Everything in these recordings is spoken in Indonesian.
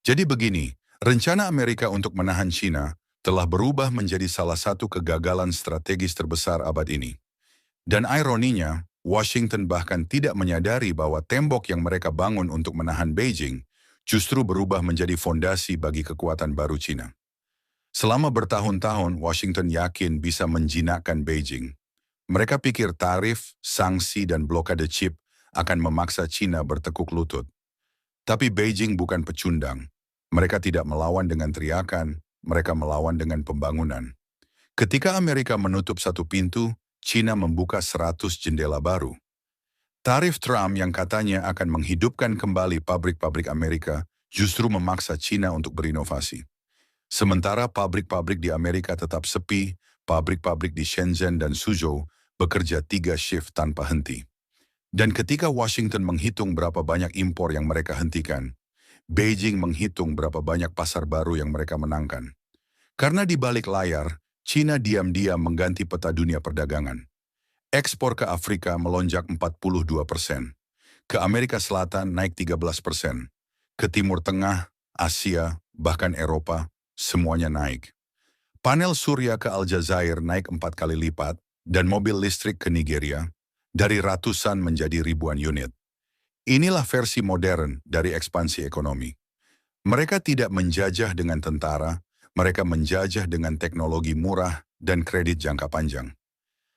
Jadi begini, rencana Amerika untuk menahan China telah berubah menjadi salah satu kegagalan strategis terbesar abad ini. Dan ironinya, Washington bahkan tidak menyadari bahwa tembok yang mereka bangun untuk menahan Beijing justru berubah menjadi fondasi bagi kekuatan baru China. Selama bertahun-tahun, Washington yakin bisa menjinakkan Beijing. Mereka pikir tarif, sanksi, dan blokade chip akan memaksa China bertekuk lutut. Tapi Beijing bukan pecundang. Mereka tidak melawan dengan teriakan, mereka melawan dengan pembangunan. Ketika Amerika menutup satu pintu, China membuka 100 jendela baru. Tarif Trump yang katanya akan menghidupkan kembali pabrik-pabrik Amerika justru memaksa China untuk berinovasi. Sementara pabrik-pabrik di Amerika tetap sepi, pabrik-pabrik di Shenzhen dan Suzhou bekerja 3 shift tanpa henti. Dan ketika Washington menghitung berapa banyak impor yang mereka hentikan, Beijing menghitung berapa banyak pasar baru yang mereka menangkan. Karena di balik layar, China diam-diam mengganti peta dunia perdagangan. Ekspor ke Afrika melonjak 42%, ke Amerika Selatan naik 13%, ke Timur Tengah, Asia, bahkan Eropa, semuanya naik. Panel surya ke Aljazair naik 4 kali lipat, dan mobil listrik ke Nigeria, dari ratusan menjadi ribuan unit. Inilah versi modern dari ekspansi ekonomi. Mereka tidak menjajah dengan tentara, mereka menjajah dengan teknologi murah dan kredit jangka panjang.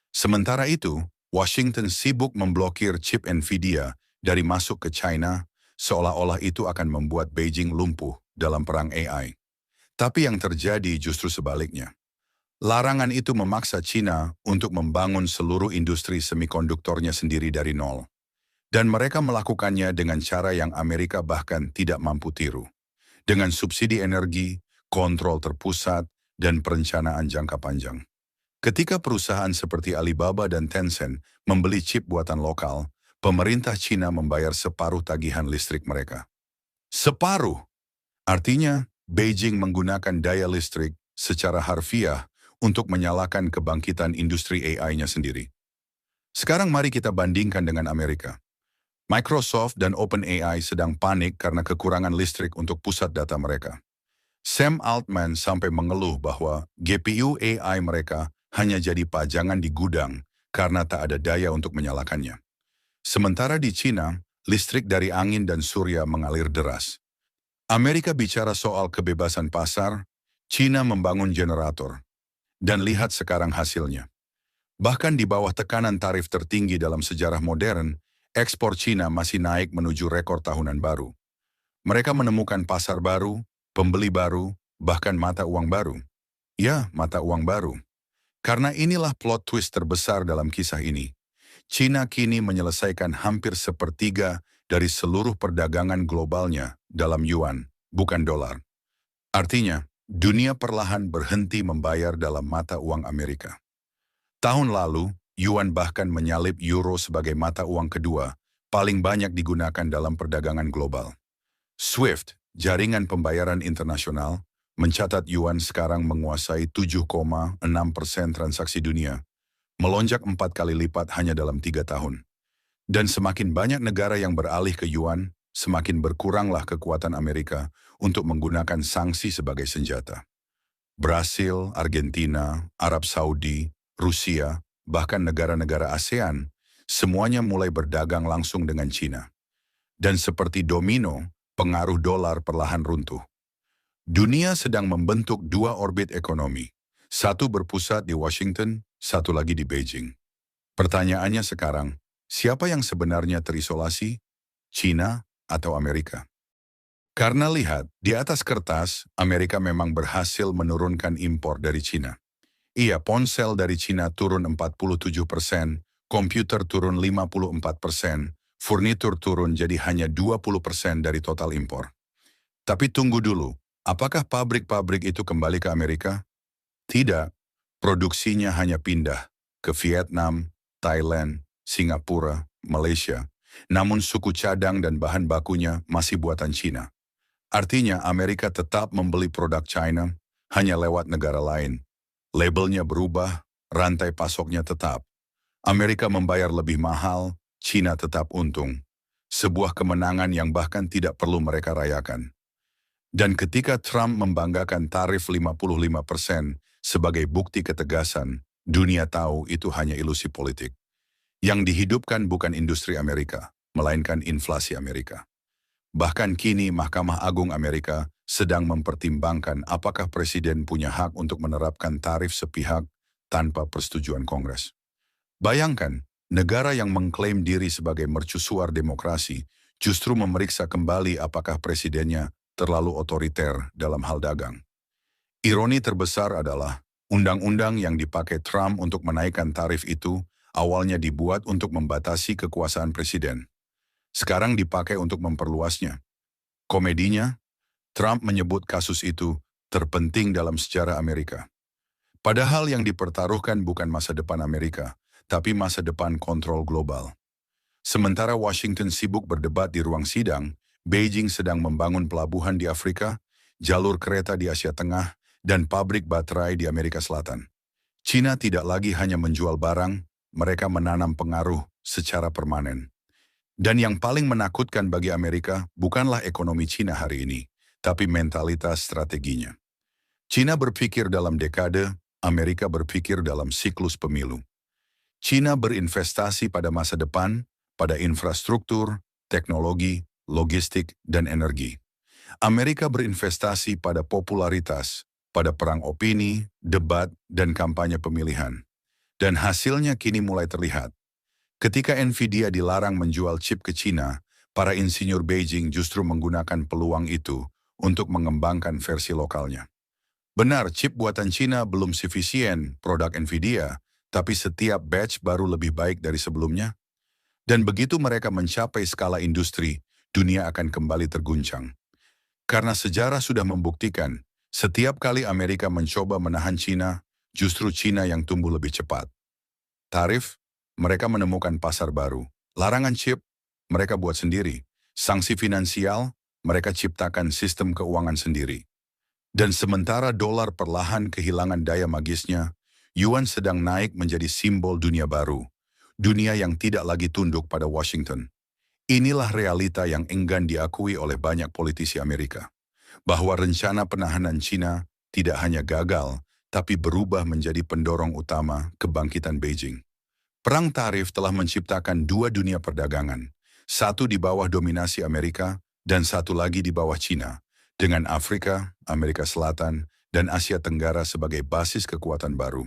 Sementara itu, Washington sibuk memblokir chip Nvidia dari masuk ke China, seolah-olah itu akan membuat Beijing lumpuh dalam perang AI. Tapi yang terjadi justru sebaliknya. Larangan itu memaksa China untuk membangun seluruh industri semikonduktornya sendiri dari nol. Dan mereka melakukannya dengan cara yang Amerika bahkan tidak mampu tiru. Dengan subsidi energi, kontrol terpusat, dan perencanaan jangka panjang. Ketika perusahaan seperti Alibaba dan Tencent membeli chip buatan lokal, pemerintah China membayar separuh tagihan listrik mereka. Separuh! Artinya, Beijing menggunakan daya listrik secara harfiah untuk menyalakan kebangkitan industri AI-nya sendiri. Sekarang mari kita bandingkan dengan Amerika. Microsoft dan OpenAI sedang panik karena kekurangan listrik untuk pusat data mereka. Sam Altman sampai mengeluh bahwa GPU AI mereka hanya jadi pajangan di gudang karena tak ada daya untuk menyalakannya. Sementara di China, listrik dari angin dan surya mengalir deras. Amerika bicara soal kebebasan pasar, China membangun generator. Dan lihat sekarang hasilnya. Bahkan di bawah tekanan tarif tertinggi dalam sejarah modern, ekspor China masih naik menuju rekor tahunan baru. Mereka menemukan pasar baru, pembeli baru, bahkan mata uang baru. Ya, mata uang baru. Karena inilah plot twist terbesar dalam kisah ini. China kini menyelesaikan hampir sepertiga dari seluruh perdagangan globalnya dalam yuan, bukan dolar. Artinya, dunia perlahan berhenti membayar dalam mata uang Amerika. Tahun lalu, yuan bahkan menyalip euro sebagai mata uang kedua, paling banyak digunakan dalam perdagangan global. SWIFT, jaringan pembayaran internasional, mencatat yuan sekarang menguasai 7,6% transaksi dunia, melonjak 4 kali lipat hanya dalam 3 tahun. Dan semakin banyak negara yang beralih ke yuan, semakin berkuranglah kekuatan Amerika untuk menggunakan sanksi sebagai senjata. Brasil, Argentina, Arab Saudi, Rusia, bahkan negara-negara ASEAN, semuanya mulai berdagang langsung dengan China. Dan seperti domino, pengaruh dolar perlahan runtuh. Dunia sedang membentuk 2 orbit ekonomi. Satu berpusat di Washington, satu lagi di Beijing. Pertanyaannya sekarang, siapa yang sebenarnya terisolasi? China atau Amerika? Karena lihat, di atas kertas, Amerika memang berhasil menurunkan impor dari China. Iya, ponsel dari China turun 47%, komputer turun 54%, furnitur turun jadi hanya 20% dari total impor. Tapi tunggu dulu, apakah pabrik-pabrik itu kembali ke Amerika? Tidak, produksinya hanya pindah ke Vietnam, Thailand, Singapura, Malaysia. Namun suku cadang dan bahan bakunya masih buatan China. Artinya Amerika tetap membeli produk China hanya lewat negara lain. Labelnya berubah, rantai pasoknya tetap. Amerika membayar lebih mahal, China tetap untung. Sebuah kemenangan yang bahkan tidak perlu mereka rayakan. Dan ketika Trump membanggakan tarif 55% sebagai bukti ketegasan, dunia tahu itu hanya ilusi politik. Yang dihidupkan bukan industri Amerika, melainkan inflasi Amerika. Bahkan kini Mahkamah Agung Amerika sedang mempertimbangkan apakah presiden punya hak untuk menerapkan tarif sepihak tanpa persetujuan Kongres. Bayangkan, negara yang mengklaim diri sebagai mercusuar demokrasi justru memeriksa kembali apakah presidennya terlalu otoriter dalam hal dagang. Ironi terbesar adalah, undang-undang yang dipakai Trump untuk menaikkan tarif itu awalnya dibuat untuk membatasi kekuasaan presiden. Sekarang dipakai untuk memperluasnya. Komedinya, Trump menyebut kasus itu terpenting dalam sejarah Amerika. Padahal yang dipertaruhkan bukan masa depan Amerika, tapi masa depan kontrol global. Sementara Washington sibuk berdebat di ruang sidang, Beijing sedang membangun pelabuhan di Afrika, jalur kereta di Asia Tengah, dan pabrik baterai di Amerika Selatan. China tidak lagi hanya menjual barang, mereka menanam pengaruh secara permanen. Dan yang paling menakutkan bagi Amerika bukanlah ekonomi China hari ini, tapi mentalitas strateginya. China berpikir dalam dekade, Amerika berpikir dalam siklus pemilu. China berinvestasi pada masa depan, pada infrastruktur, teknologi, logistik, dan energi. Amerika berinvestasi pada popularitas, pada perang opini, debat, dan kampanye pemilihan. Dan hasilnya kini mulai terlihat. Ketika Nvidia dilarang menjual chip ke China, para insinyur Beijing justru menggunakan peluang itu untuk mengembangkan versi lokalnya. Benar, chip buatan China belum sufisien produk Nvidia, tapi setiap batch baru lebih baik dari sebelumnya. Dan begitu mereka mencapai skala industri, dunia akan kembali terguncang. Karena sejarah sudah membuktikan, setiap kali Amerika mencoba menahan China, justru China yang tumbuh lebih cepat. Tarif, mereka menemukan pasar baru. Larangan chip, mereka buat sendiri. Sanksi finansial, mereka ciptakan sistem keuangan sendiri. Dan sementara dolar perlahan kehilangan daya magisnya, yuan sedang naik menjadi simbol dunia baru. Dunia yang tidak lagi tunduk pada Washington. Inilah realita yang enggan diakui oleh banyak politisi Amerika. Bahwa rencana penahanan China tidak hanya gagal, tapi berubah menjadi pendorong utama kebangkitan Beijing. Perang tarif telah menciptakan dua dunia perdagangan, satu di bawah dominasi Amerika dan satu lagi di bawah China, dengan Afrika, Amerika Selatan, dan Asia Tenggara sebagai basis kekuatan baru.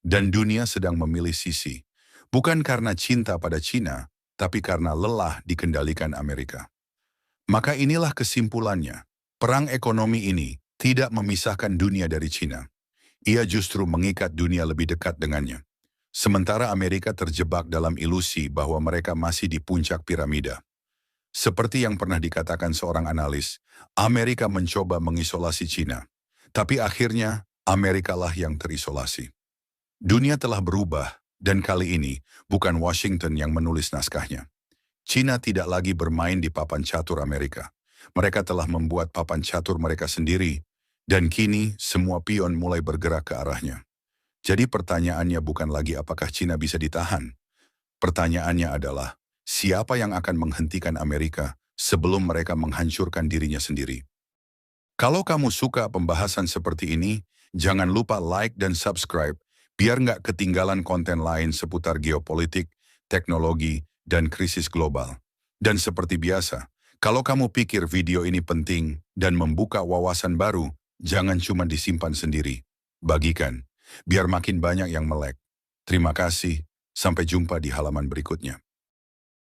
Dan dunia sedang memilih sisi, bukan karena cinta pada China, tapi karena lelah dikendalikan Amerika. Maka inilah kesimpulannya, perang ekonomi ini tidak memisahkan dunia dari China. Ia justru mengikat dunia lebih dekat dengannya. Sementara Amerika terjebak dalam ilusi bahwa mereka masih di puncak piramida. Seperti yang pernah dikatakan seorang analis, Amerika mencoba mengisolasi China. Tapi akhirnya, Amerikalah yang terisolasi. Dunia telah berubah, dan kali ini bukan Washington yang menulis naskahnya. China tidak lagi bermain di papan catur Amerika. Mereka telah membuat papan catur mereka sendiri, dan kini semua pion mulai bergerak ke arahnya. Jadi pertanyaannya bukan lagi apakah China bisa ditahan. Pertanyaannya adalah, siapa yang akan menghentikan Amerika sebelum mereka menghancurkan dirinya sendiri? Kalau kamu suka pembahasan seperti ini, jangan lupa like dan subscribe, biar nggak ketinggalan konten lain seputar geopolitik, teknologi, dan krisis global. Dan seperti biasa, kalau kamu pikir video ini penting dan membuka wawasan baru, jangan cuma disimpan sendiri. Bagikan, biar makin banyak yang melek. Terima kasih, sampai jumpa di halaman berikutnya.